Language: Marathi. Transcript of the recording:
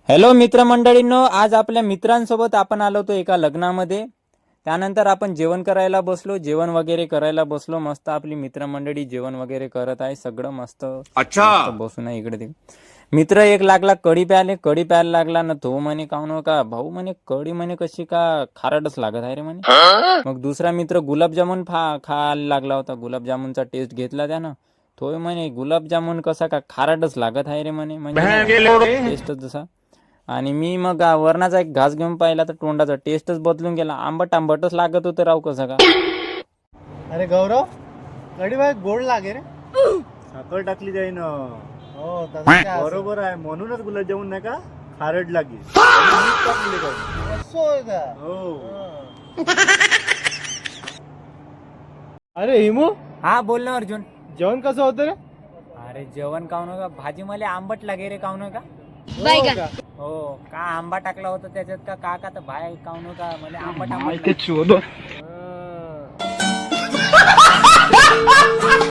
हॅलो मित्रमंडळींनो, आज आपल्या मित्रांसोबत आपण आलो होतो एका लग्नामध्ये. त्यानंतर आपण जेवण करायला बसलो, जेवण वगैरे करायला बसलो. मस्त आपली मित्रमंडळी जेवण वगैरे करत आहे, सगळं मस्त मस्त बसून आहे इकडे ते. मित्र एक लागला कढी प्यायले, कढी प्यायला लागला ना. तो म्हणे काहून का भाऊ, म्हणे कढी म्हणे कशी का खारटच लागत आहे रे म्हणे. मग दुसरा मित्र गुलाबजामुन खायला लागला होता. गुलाबजामुनचा टेस्ट घेतला त्यानं. तो म्हणे गुलाबजामुन कसा का खारटच लागत आहे रे म्हणे, म्हणजे टेस्टच जसा. आणि मी मग वरणाचा एक घास घेऊन पाहिला तर तोंडाचा टेस्टच बदलून गेला. आंबट आंबटच लागत होतं राव कसं का. अरे गौरव, कढी भाई गोड लागे रे. साखर टाकली जाई ना. हो तसं काय असं. बरोबर आहे, म्हणूनच गुलाबजामुन नाही का खारट लागे. असं होय का? हो. अरे हिमू, हा बोल ना अर्जुन. जेवण कसं होतं रे? अरे जेवण काहून का भाजी मला आंबट लागे रे काहून का. हो का? हो का आंबा टाकला होता त्याच्यात का का तर बाय काहून का मला आंबट आंबट लागे.